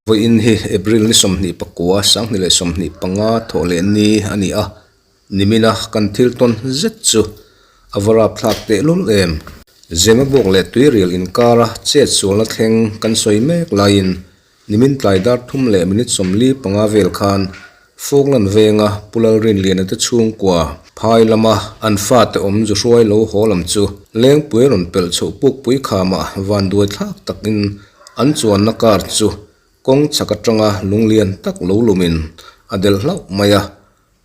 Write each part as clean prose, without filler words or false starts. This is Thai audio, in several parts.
voi in hi April ni somni pakua sang ni le somni panga thole ni ani a nimina kan thil ton zet chu avara phlak te lul em zema bok le tuirial in kara che chula thleng kan soi mek lain nimin tlaidar thum le minit somli panga vel khan foglan venga pulal rin lian ata chung kwa phai lama an fa te om ju roi lo holam chu leng pueron pel chu puk pui khama van duai thak takin an chuan na kar chu kong chakatanga lunglian tak lo lumin adel hlau maya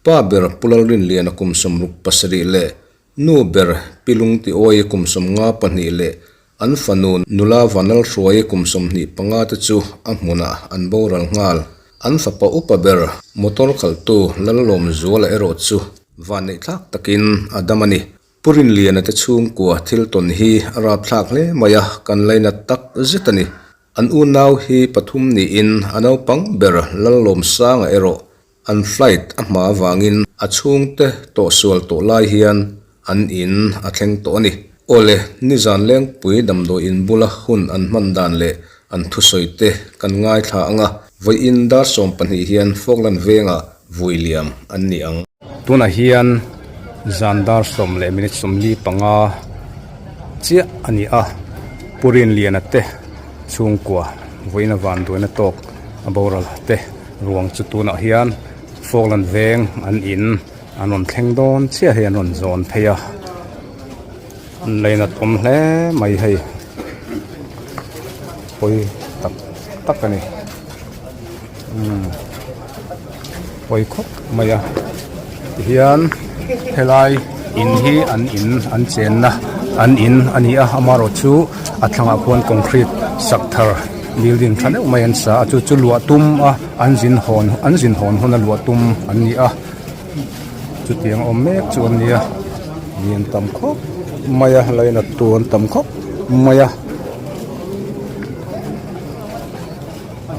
pa ber pulal rin lian akum somruk pasari le nu ber pilung ti oi kum som nga pani le an fanun nula vanal roi kum som ni panga ta chu amuna an boral ngal an fapa upa ber motor khaltu lalom zola ero chu van thak takin adamani purin lian ata chung kwa thil ton hi arap thak le maya kan laina tak zetani an u naw hi pathum ni in anau pang ber lalom sanga ero an flight ama wangin achung te to sual to lai hian an in athleng to ni ole ni zan leng pui damdo in bula hun an mandan le an thusoite kan ngai tha anga voi in dar som pani hian foglan venga voiliam an ni ang tuna hian zandar som le minit som li panga chia ani a purin lianate chungkwa voina van doina tok aboral te ruang chutuna hian foglan veng an in anon thlengdon chia hian on zon theya leina tom hle mai hei poi tak ani poi khop maya hian helai in hi an chen na an in ani a amaro chu athanga khon concrete sakthar building thane umayan sa chu lua tum a anjin hon hona lua tum ani a chu tiang omek chu ania lian tam khop maya laina tuan tam khop maya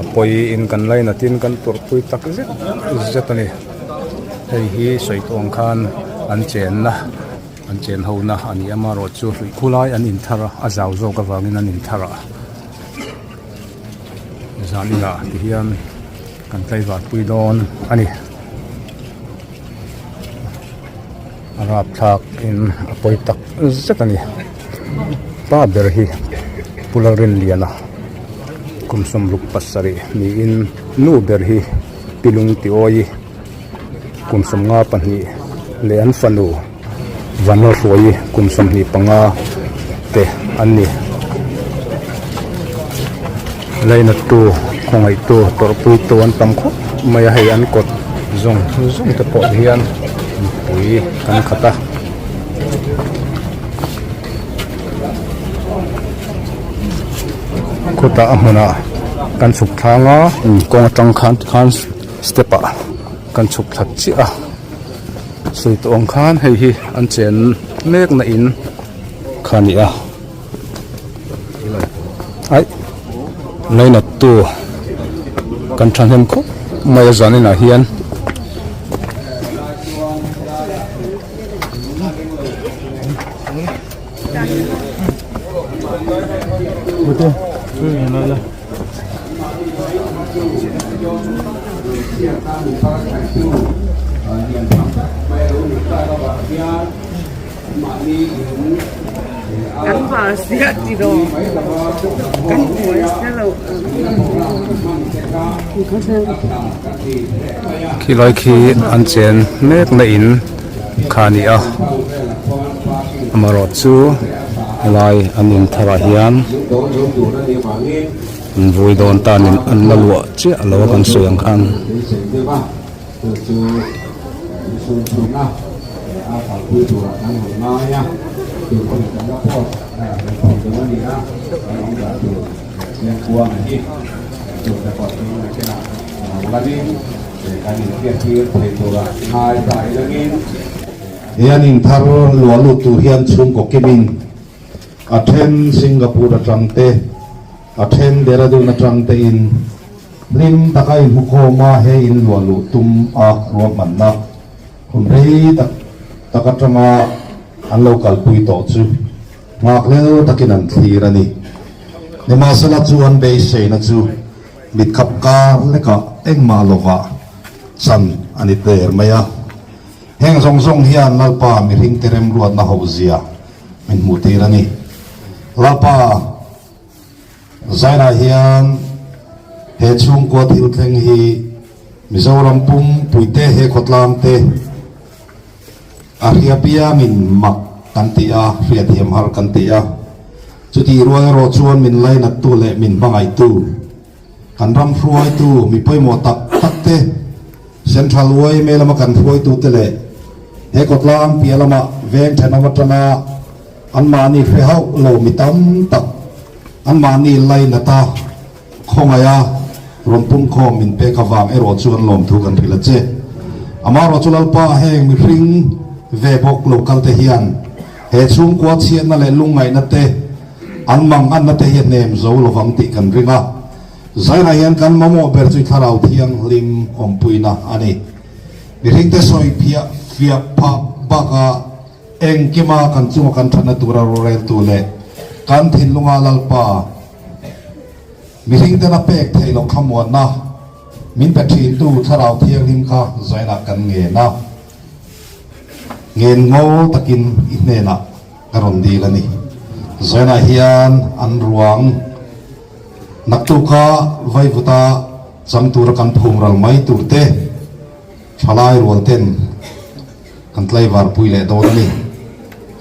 apoi in kan laina tin kan tur pui tak zetani hei hi soitong khan an chen ho na ani amaro chu khulai an in thara azaw zo ka wangin an in thara zanina hian kan tlaiwat pui don ani arap thak in apoi tak zetani pa ber hi pularin liana kumsom luk pasari ni in nu ber hi pilung ti oi kumsom nga pani le an fanu vanor roi kumsom ni panga te anni leina tu khongai tu torpui tu an tam kho maya hei an kot zong te po hian pui kan khata khota amuna kan chuk thanga kong tang khan stepa kan chuk that chi a sui tong khan hei hi an chen mek na in khani a ai leina tu kan thanem kho maya zanina hian Betul. Lah. Kan pasti tidak. Kan kalau kiloi khi an chen mek na in khani a amaro chu lai anin thara hian vui don tanin an lalwa che alo kan soyang khan hian in thar lualu tu hian chung ko kemin athen Singapore atangte athen Dehradun atangte in lim takai hukoma he in lualu tum a romanna kumrei takatanga an local pui to chu ngak leo takinan thirani ni masala chuan be se na chu mit khap ka leka engma lova chan ani ter maya heng song song hian lalpa mi ring terem ruat na hozia min mutirani lalpa zaina hian he chung ko thil thleng hi Mizoram pum puite he khotlam te ariapia min mak kantia riathiam har kantia chuti ruai ro chuan min laina tu le min bangai tu kan ram fruai tu mi poimo tak tak te central way melama kan fruai tu te le he khotlam pialama veng thanawatana anmani fe hau lo mitam tak anmani laina ta khongaya rompum khom min pe kawang ero chuan lom thu kan thila che amaro chulal pa heng mi ring ve bok local te hian he chung kwa chian na le lungai na te anmang an na te hian nem zo lovang ti kan ringa zaina hian kan mamo ber chui tharau thiang lim ompuina ani mi ring te soi phia phia pha baka engkima kan chunga kan thana tura rorel tu le kan thin lunga lalpa mi ring te na pek thei lo khamon na min pe thin tu tharau thiang lim kha zaina kan nge na ngen ngo takin inena karon di lani zaina hian an ruang naktuka vai vuta chamtur kan phumral mai turte thalai rolten kan tlai war puile do ni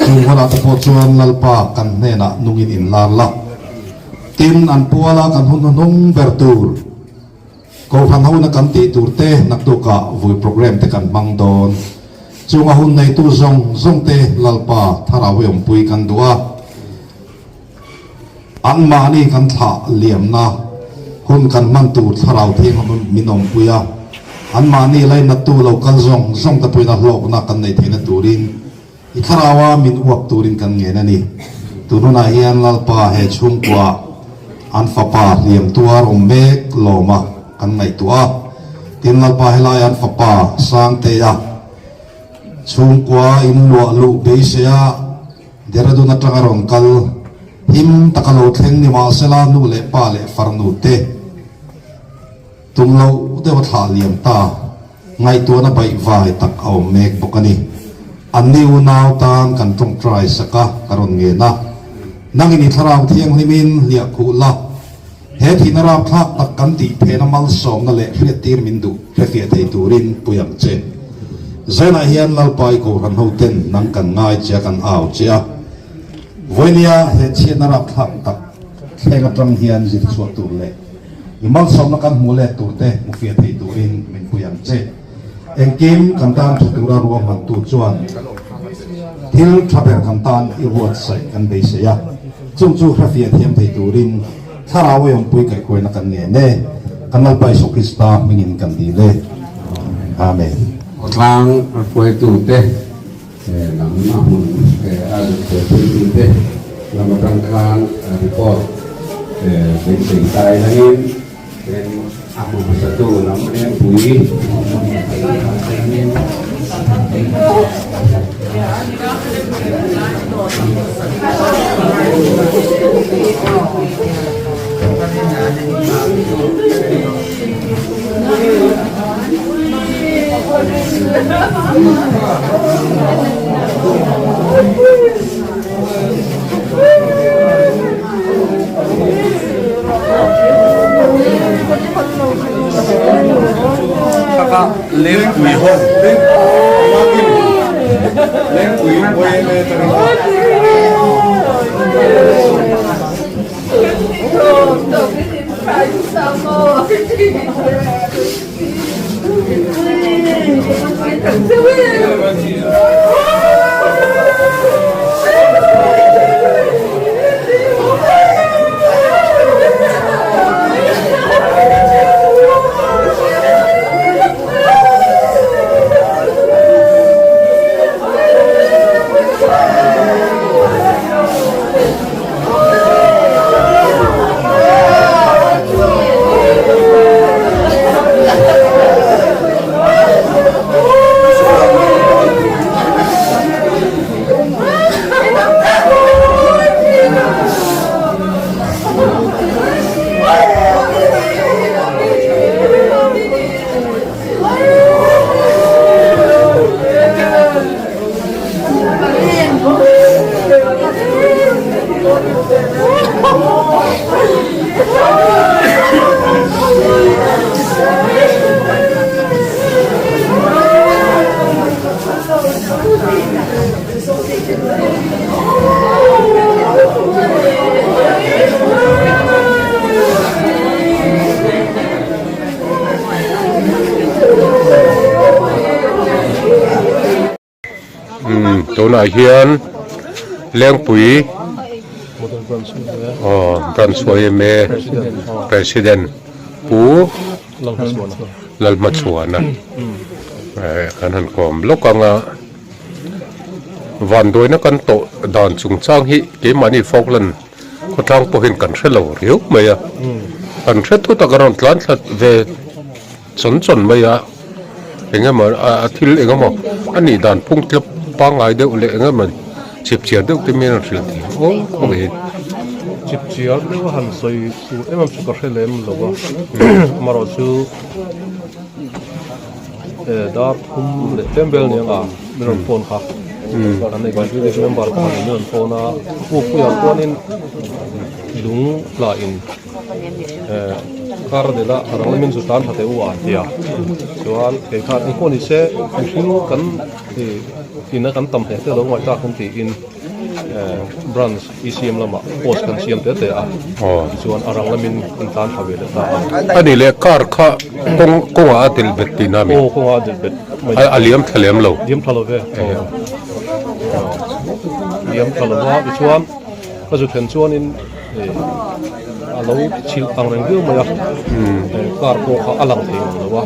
chungwana te po chuan lalpa kan nena nungin in lar la tin an puala kan hun nung bertur ko phan ho na kan ti turte naktuka vui program te kan mang don chunga hun nei tu zong zong te lalpa tharawe pui kan dua an mani kan tha liam na hun kan man tu tharau thing minom puya an mani lai na tu local zong zong ta puina lok na kan nei thina turin I tharawa min uak turin kan nge na ni tununa hian lalpa he chung kwa an fapa liam tuar mek loma kan nei tua tin lalpa helai an fapa sang te ya chung kwa in lo lu beisia deradu na tangaron kal him takalo thleng ni ma sela nu le pa le farnu te tumlo de wa tha liam ta ngai tu na bai vai tak au mek bokani anniu naw tan kan tong try saka karon nge na nangini tharau thiang limin lia khu la he thinara thak tak kan ti phena mal som na le hretir min du hretia thei turin puyam che zaina hian lalpai ko ran hoten nang kan ngai chia kan au chia voinia he chenara thak tak thega tang hian zit chuat tur le imal som na kan mule turte mufia thei turin min puyam che engkim kan tan thutura ruam man tu chuan thil thaber kan tan I ruat sai kan be se ya chung chu hafia thiam thei turin tharawe pui kai koi na kan nge ne kan lalpai sokrista mingin kan di le amen Otlang kue tu teh, nam namun al kue tu teh, nama tangkan report, bensin tai lain, dan aku satu namanya bui. Kakak lem kui ho lem makin lem kui boleh le terima ตัวน่ะเฮียนเลี้ยงปุ๋ยบรันสวยเมpresident ปูลัลมัชวนนะคันหันคอมลูกกังวันโดยนักกันโตดอนสุงจ้างฮิเกมานี่ฟอกลันก็ทางพอเห็นกันเชลล์เรียวไหมอ่ะกันเชลทุกตะการันทลันทัดเวสนไหมอ่ะเองมันอาทิตย์เองมันอันนี้ดานพุ่งจับปังไอเดียวเลยเองมันเฉียบเฉียบเดียวที่มีนั่นสิโอ้โหจิบเจียเรียกว่าหันใส่สูมันสุกเรเลมหรอวะมาเราสูดาร์คุมเต็มเบลเนี่ยอ่ะมีรถโฟนค่ะอันนี้ก็คือที่เป็นบาร์คนนี้รถโฟนอ่ะผู้อยากตัวนี้ลุงลาอินการเดล่าเราไม่มีสุดท้ายหัดเอาอันเดียวส่วนไอ้ข้านี่คนนี้เช่ทิ้งกันที่นักการทำเหตุเราไม่ได้คนที่อินบรันส์อีซีเอ็มละมาโพสกันเสียมเตะอ่ะส่วนเราไม่มีตานทำเวลาอันนี้เลยการข้าคงอาติลเบ็ดตีนามิคงอาติลเบ็ดอาเลียมทะเลมเราเลียมทะเลเวเลียมทะเลว่าส่วนก็จะเป็นส่วนนี้เราชิลอังเรื่องมาการโกเขาอลังเทงหรือว่า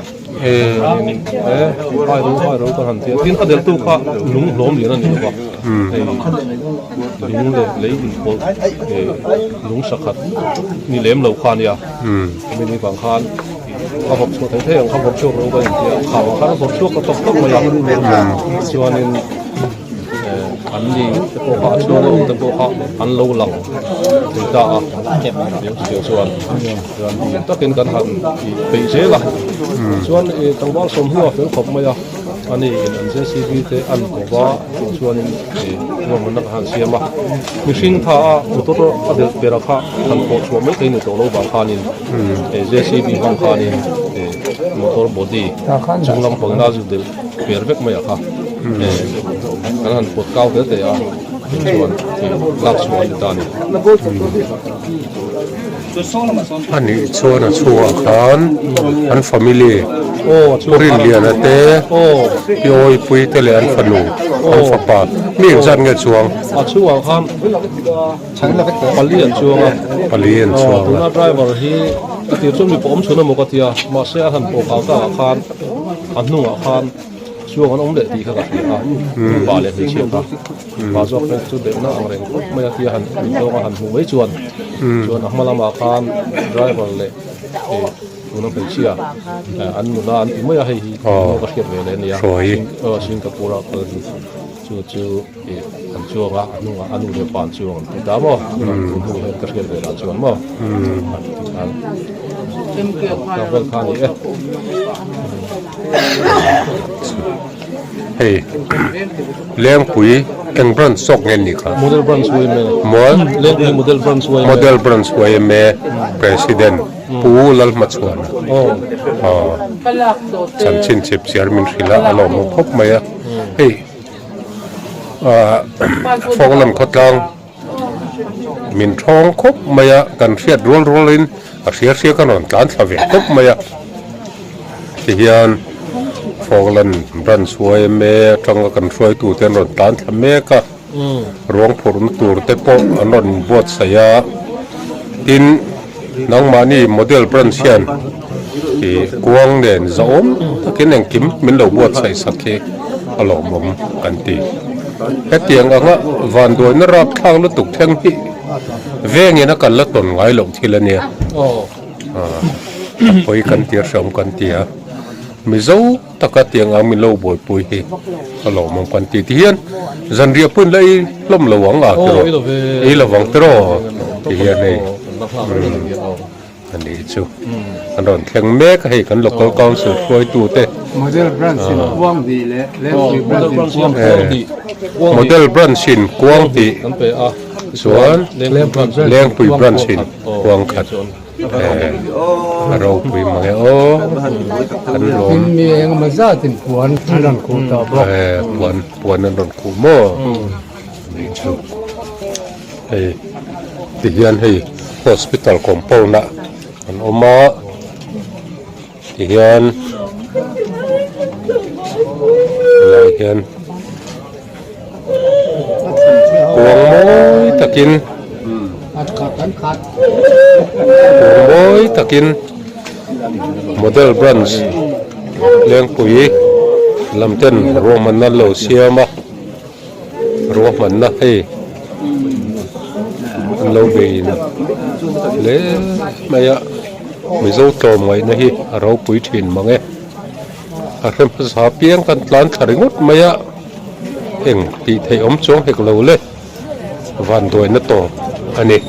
ไปรู้กันทันทีที่เขาเดินตู้เขาลุงล้มอยู่นั่นนี่ว่าลุงเลยอินโพลุงสักขัดนี่เลี้ยมเหล่าคานเนี่ยไม่มีบางคานเขาบอกช่วงเที่ยงเขาบอกช่วงรู้กันที่เขาเขาบอกช่วงก็ต้องมาอย่างนี้ส่วนนี้อันนี้ตะโกข้าช่วงตะโกข้าอันโลหลังถึงจะเดี๋ยวส่วนถ้าเป็นการหันไปเสียละส่วนตั้งว่าสมหัวเป็นขบไม่อะอันนี้อันเสียชีวิตอันบอกว่าส่วนว่ามันนักหันเสียมามีสิ่งท่าอุตโตอเดเบราคาทันโคชัวไม่เคยในตัวเราบางคานินเสียชีวิตบางคานินมอเตอร์บอดี้จุงลำพงน่าจะเดือดเปรียบเทียบไม่อะค่ะการหันปวดเก้าเดือดอ่ะส่วนลักส่วนตานี่อันนี้ชัวนะชัวกันอันฟามิลี่ชัวรินเลียนะเต้พี่โอ้ยปุยเตเลอันฟานูอันฟาปามีจันเงชัวชัวครับปลีอันชัวปลีอันชัวตัวน่าไดรเวอร์ที่ที่ช่วงมีผมชวนมกติอามาเสียหันปวดเก้าตาคานอันนุ่งอาคานช่วงนั้นองเด็กดีครับบาเลียนเชียวครับบาจอกเป็นจุดเด่นน่าอังเร่งไม่อยากที่หันตัวหันหัวไว้ชวนอักมาลามาคานไดรเวอร์เลยตัวนั้นเป็นเชียอันนู้นอันที่ไม่อยากให้ก็เขียนไว้เลยเนี่ยสิงคโปร์ก็จู่อันช่วงอันนู้นเดียวปานช่วงแต่ดาวมั้งตัวเห็นก็เขียนไว้แล้วช่วงมั้งก็เป็นคานี่เฮ้ยเลี้ยงปุ๋ยเอ็งบรันซอกเงินนี่ครับโมเดลบรันสวยไหมเลี้ยงปุ๋ยโมเดลบรันสวยโมเดลบรันสวยไหม president ปูลัลมัชวนฉันชินเจ็บเสียมินศิลาอารมณ์พบไหมอ่ะเฮ้ยฟองลำขดลางมินท้องคบไหมอ่ะกันเสียดรัวลินเสียกันนอนการสวีคบไหมอ่ะที่ยันฟองลันบรันสวยเมย์จังกันสวยตัวเต็นรถตานทำเมก็ร้องผลตัวเตปอนนบวชสยาดินน้องมานี่โมเดลบรันเซียนที่กวางเด่นจะอมถ้ากินแองกิมมินเราบวชใส่สักเคอารมณ์ผมกันตีแค่เตียงอ่ะวันโดยนรับทางแล้วตุกเท่งที่เวงเนี่ยนักกันละตนไว้หลงทีละเนี่ยไปกันเตียสมกันเตียมิเจ้าตะกัดเตียงอ่ะมิโลบอยปุยอารมณ์ผมกันตีที่เห็นจันเรียปุ่นเลยล้มระวังอ่ะตรออีระวังตรอที่เห็นเลย อันนี้จูอันนั้นแข่งแม่ก็ให้กัน local council ป่วยตูเต model brand สิกว้างดีและคุย brand สิกว้าง model brand สินกว้างดี กันไปอ่ะ ส่วนเลี้ยงปุ๋ย brand สินกว้างขัดเราปุ๋ยมาโอ้กันลม มีเองมาซาตินปวนอันนั้นคูตาบล็อก ปวนนั่นคูโม่นี่จูให้ติเฮียนให้ hospital compound นะอันอมาติเฮียนอะไรเฮียนกวงโม้ยตะกินกวงโม้ยตะกิน model branch เลี้ยงปุ๋ยลำเต้นรวมมันนั่นเราเสียมารวมมันนะให้เราเบียนเลยไม่อะไม่รู้ตัวไหมนะฮีเราปุ๋ยถิ่นมั้งเอ๊ะอะไรภาษาเพียงกันหลานขริงดไม่อะเอ็งปีไทยอมจงให้เราเลยวันตัวนั่นตัวอันนี้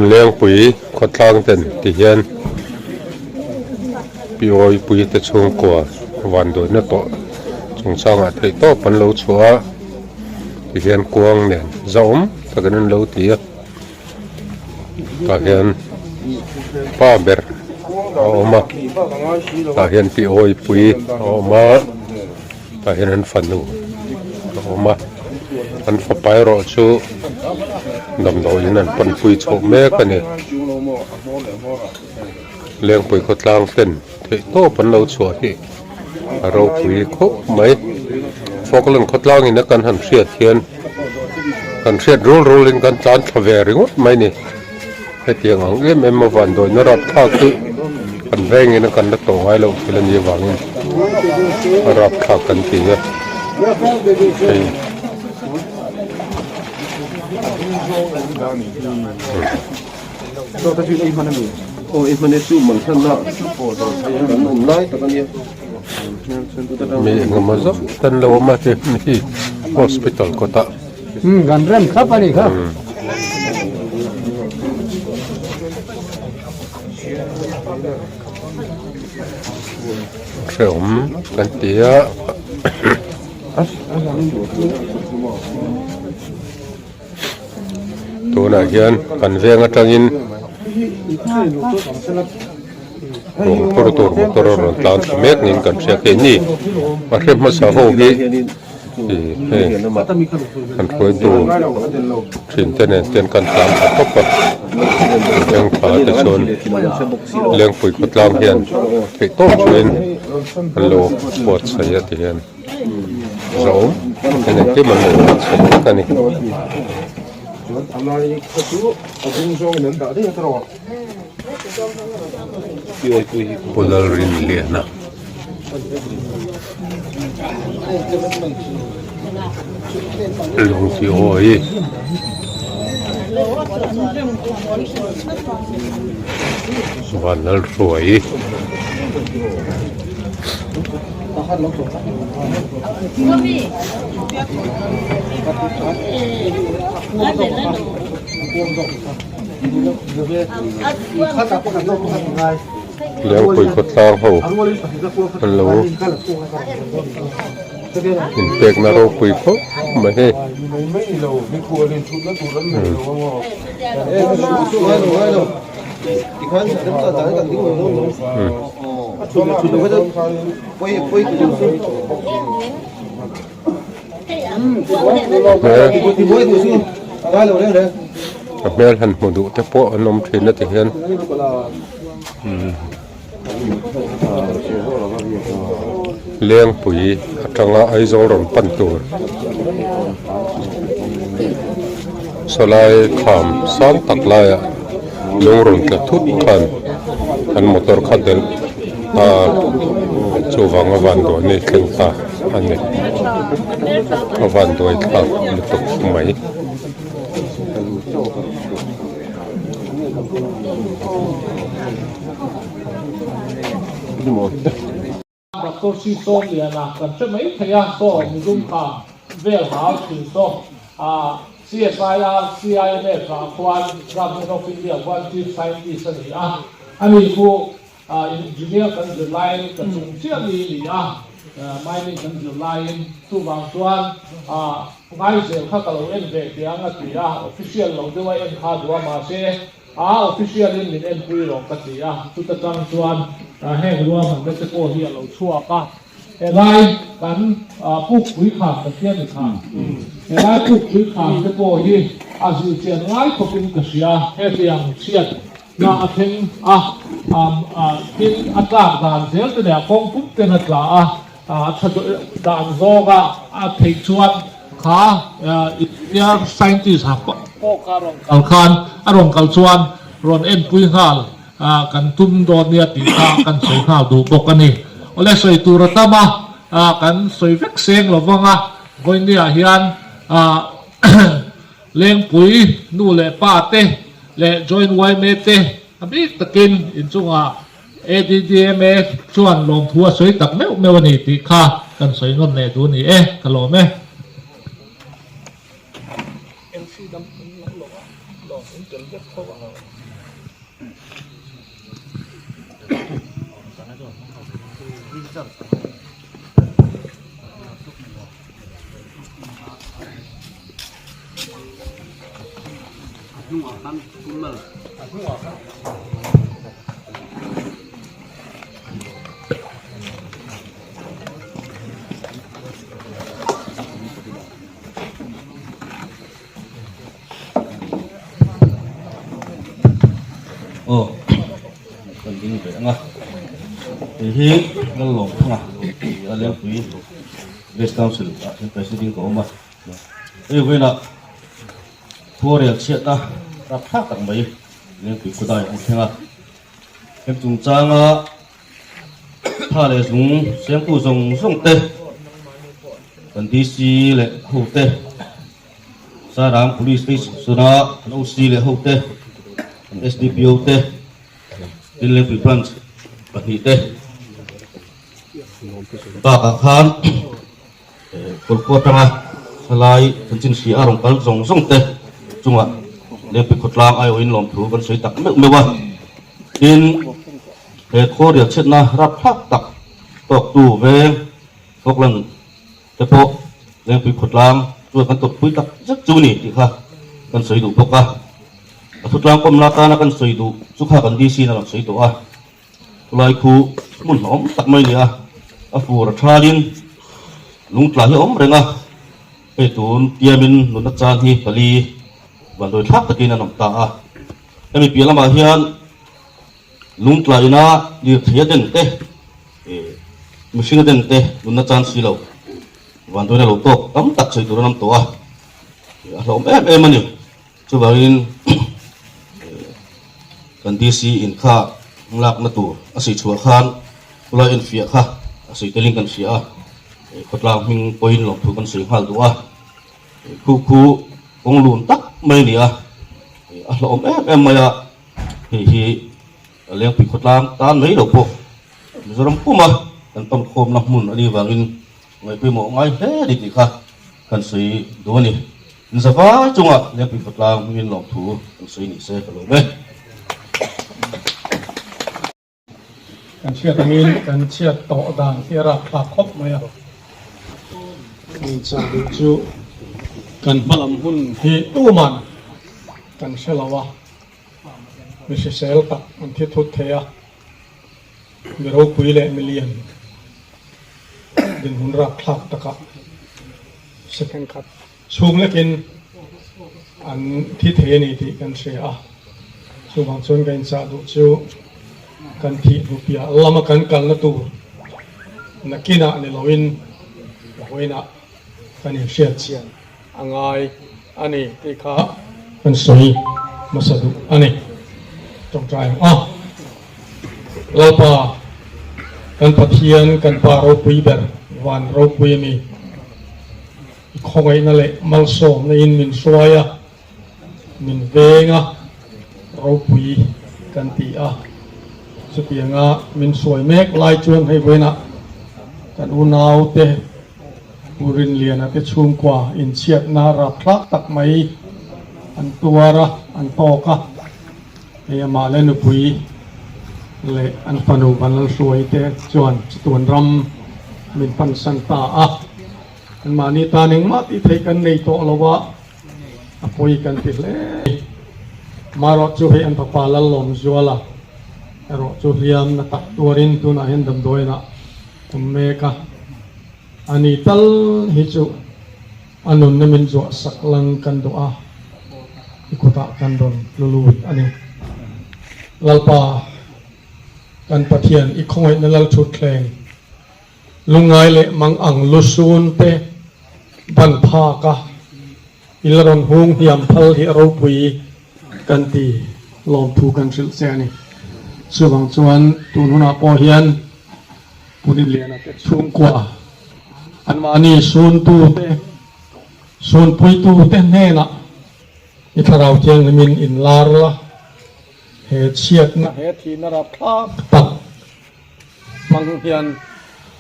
เลี้ยงปุ๋ยขดทางเต็นติเฮียนปีโอยปุ๋ยตะชงกว่าวันตัวนั่นตัวจงสร้างอะไรโตปันเราชัวติเฮียนกวางเนี่ยจอมตะกันนั้นเราเตียตะเฮียนป้าเบรเอามาตะเฮียนปีโอยปุ๋ยเอามาตะเฮียนนั้นฟันนูเอามาอันฝักไปรอชูดำดอยนั่นปันปุ๋ยโฉมแม่กันเนี่ยเลี้ยงปุ๋ยขดลางเต้นเทโตปันเราชัวที่เราปุ๋ยครบไหมฟอกเล่นขดลางนี่นักการหันเสียเทียนกันเสียโรลลิงกันจานทเวริงดไหมนี่ให้เตียงของเอ็มมาวันโดยนรับท่าคือกันแรงนี่นักการนักต่อให้เราเป็นยี่หวังรับท่ากันทีเนี่ยมีเงินมาสักตันเรามาที่นี่ hospital ก็ตะกันเริ่มครับอันนี้ครับเสริมกันเตียตัวน่ะเฮียนกันเวียงอัตยินโอ้โหตัวรอนตานเมกนินกันเสียเกนี่มาเรียบมาสาวกีกันคอยดูสินเตนเตียนกันตามทบปะเลี้ยงผาตะชนเลี้ยงปุ๋ยกดลางเฮียนไปต้มชวนฮัลโหลปวดใส่ยาเฮียนเราอันนี้ที่มันใส่กันนี่Podal rin liana. Long ti oi. Vanal roi. Leoปุ๋ยขดลางเขาฮัลโหลอินเปกนาโรปุ๋ยเขาไม่ให้แม่หันมาดูแต่พวกนมเทนติเห็นเลี้ยงปุ๋ยจังหวะไอโซรอนปันตัวสลายขามซ้อนตักลายลงรุนกระทุดกันอันมอเตอร์ขัดเดินจูวังวันตัวนี้เครื่องตาอันนี้วันตัวตาลุกไหมDr. Si Som Liana, kan cuma itu yang so, mungkin kah, well hal si so, CSIR CIMF ควาน Government of India ควาน Chief Scientist นี่อันนี้ผู้ engineer กันจะไล่กันสูงเชี่ยวนี่mining กันจะไล่ตู้บางส่วนง่ายเสียข้ากับเราเอ็นเวกเดียงกันที่official เราด้วยเอ็นคาดัวมาเสียofficial นี่มีเอ็นคุยลงกันที่ทุกจังส่วนให้รู้ว่ามันไม่จะโกเฮียเราชั่วป่ะไล่กันผู้คุยข่าวกันเที่ยงข่าวไล่ผู้คุยข่าวจะโกฮีอาจจะเชียงไล่ก็เป็นกษัตริย์ให้เสียงเชียร์น่าถึงที่อัตราการเสียเนี่ยคงปุ๊บเป็นอัตราถ้าด่านโซกถึงชวนขาscientist พวกการองการอารมณ์การชวนรอนเอ็นปุยข้าวกันตุ้มโดนเนี่ยตีข้ากันสวยข้าวดูปกนี่อะไรสวยตัวตามากันสวยเฟกเซงหรือว่าคนเนี่ยเฮียนเลี้ยงปุ๋ยนู่นเลยป้าเต้เลย join ไว้เมเต้อันนี้ตะกินอินจุงADDMA ชวนลงทัวร์สวยตักไม่วันนี้ตีข้ากันสวยนนเนี่ยดูนี่กะโหลไหมคนดิ้งไปอ่ะที่นั่นหลงอ่ะอะไรคุยเวสต์คาวน์ซิลที่ไปสิ่งก็มาเว้ยนะทัวร์เรียกเชียนะรับทักกันไปเรื่องคุยก็ได้โอเคนะเอ็มจุงจางอ่ะถ้าเลยส่งเสียงผู้ส่งเตะกันที่ซีเลยหูเตะสาราม police station สุนัขโอซีเลยหูเตะ SDPO เตะดินเลี้ยงปีพันธ์ปฏิเตะตากอาคารคนโคตรนะสลายเป็นจินสีอารมณ์กันส่งเตะจุงอ่ะเลี้ยงปีขดลางไอโออินลมถูกันสวยตักไม่ว่าดินโคเรียกเช่นนะรับพักตักตกตู้เวงตกลันแต่พอเลี้ยงปีขดลางช่วยกันตกปุ้ยตักสักจูนี่ที่ค่ะกันสวยดูพวกอ่ะทุกอย่างก็มาตานักันสวยดูสุขากันดีซีนั่นสวยตัวลายคู่มุนหอมตักไม่เนี่ยฟูรัชาลินลุงตลาดหอมเร่งไปตูนเตียมินนุนจานที่ปลีวันโดยทักตะกินนั่นตาแต่มีเปลี่ยนละมาเฮียนลุงตลาดน่ะยืดเทียเด่นเตะมิชินเด่นเตะนุนจานสีเหลาวันโดยเราโตตั้มตักสวยตัวน้ำตัวเรามันอยู่ช่วยบรินกันดีซีอินข้าหลักมาตัวอาศัยชัวขานลอยอินเฟียค่ะอาศัยเตลิงกันเสียขดลางมิงปอยหลงถูกกันสวยหัลตัวคู่องลุนตักไม่เนี่ยเรามายาเลี้ยงปีขดลางตานไม่หลงพวกจะรำพุ่มกันต้นโคมน้ำมุนอันนี้วางินไงไปหมอไงดีดีค่ะกันสวยตัวนี้นิสฟ้าจุงเลี้ยงปีขดลางมิงหลงถูกกันสวยนี่เสียกันเลยไหมกันเชียร์ตะมินกันเชียร์ต่อด่านที่รับปากครบไหมมีจ่าดูจูกันพลังหุ่นที่ตู้มันกันเชลวะไม่ใช่เซลตักมันที่ทุกเทียมีโรคปุยเละมิเลียนดินหุ่นรักคลับตะกับสแกนคัดชูงเล็กินอันที่เทนี่ที่กันเชียร์ชูบางส่วนกันจ่าดูจูกันที่รูปีลำกันกันละตัวนักกินในลวินลวินะกันเชียร์เชียร์อังไงอันนี้ที่ข้าเป็นสวยมาสะดุอันนี้จงใจเราป่ากันพัทยันกันป่าเราปุยเบอร์วันเราปุยมีคงไอ้นั่นแหละมัลโซในอินมินสวายมินเวงเราปุยกันตีสุดยังมินสวยเมกลายจวนให้เวนะกันอุณาวเต บุรินเลียนเตชุมกว่าอินเชียดนาราพระตักไม่อันตัวระอันโตกะเฮียมาเล่นปุยเลอันฟนุบันลสวยเตจวนตัวนรำมินปันสันตาอันมานิตาหนึ่งมาติเทกันในโตละวะอปุยกันติเลมารอจูเฮอันปะปาลลมจวละรอจูเฮียมนัตักตัวรินตุนาเห็นดำโดยนะคุมเมกะอันนี้ตัลฮิจูอันนุนนมินจวสักลังกันดูอาอิคุตะกันดอนลุลุดอันนี้ลลปากันปะเทียนอีกคงไว้ในลลชุดแข่งลุงไงเละมังอังลุซูนเตบันพากะอิลรอนฮงเฮียมพัลฮิโรปุยกันตีลอมทูกันสิลเซนี่ส่วนจวนตูนุนาปอเฮียนปุริเลียนเตชุมกว่าอันมานี่ซูนตูเตซูนปุยตูเตแน่นะอิทาราวเทียงมินอินลาร์ละเหตุเชียดนะเหตุที่นราพลาตักมังเฮียน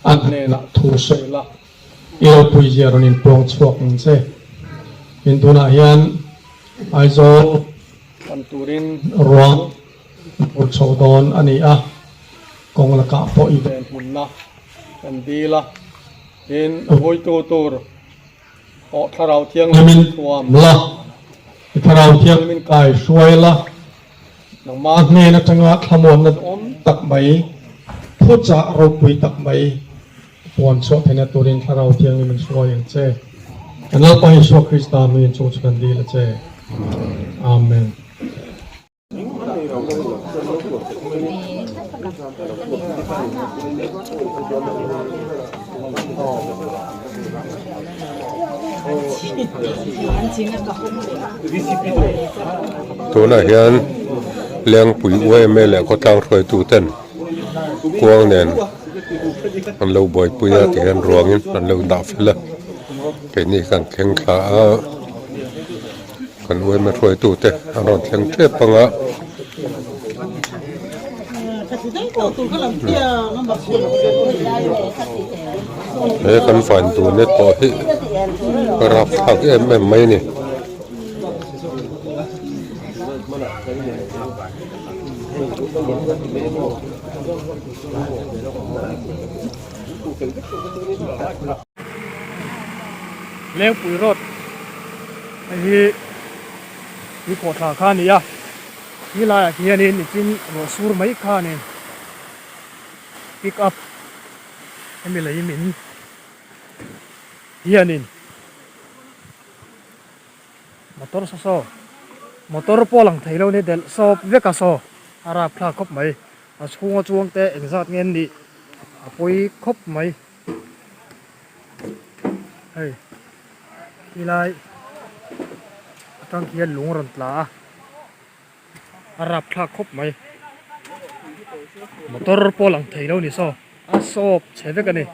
อันเนนะทูเซละอีเราปุยเจรนินปองชวกนั่นเซอินตูนาเฮียนไอโซปันตูรินรวงปุชดอนอันนี้อ่ะกองละกะปออีเวนต์มุนนะกันดีละอินโวยตูตูร์อทาราวเทียงมินทวมละอิทาราวเทียงมินกายช่วยละนังมาเนนะจังหวะขมวนนัดอมตักใบพูดจะเราปุยตักใบปวนโชเทนตูรินทาราวเทียงมินช่วยอย่างเจ้อันนั้นไปโชคริสตามินโชชกันดีละเจ้อาเมนตัวน่ะเฮียนเลี้ยงปุ๋ยไว้แม่แหละก็ตั้งถอยตู้เต้นกวางเนี่ยอันเราบ่อยปุ๋ยนะที่เห็นรวงนี่อันเราดับแล้วเป็นนี่กันแข็งขากันไว้มาถอยตู้เต้อันนั้นแข็งเจ็บปังอ่ะเฮ้ยกันฝันตัวนี้ต่อให้รับทักไม่นี่เลี้ยงปุ๋ยรถไอ้ที่ขอทางข้านี่อ่ะนี่ลายเฮียนี่จริงรถสูรไม่ข้านี่ปิกอัพไม่มีอะไรมินเฮียนี่มอเตอร์โซ่มอเตอร์พอหลังไทยเราเนี่ยเดลซอบเวกาโซอาราพลาคบไหมช่วงเตะเอ็กซ์เงินดิปุยคบไหมเฮ้ยนี่ลายตั้งเฮียนหลงรันตลาอาราพลาคบไหมมอเตอร์พอหลังไทยเรานี่ซออาซอบใช้เวกันนี่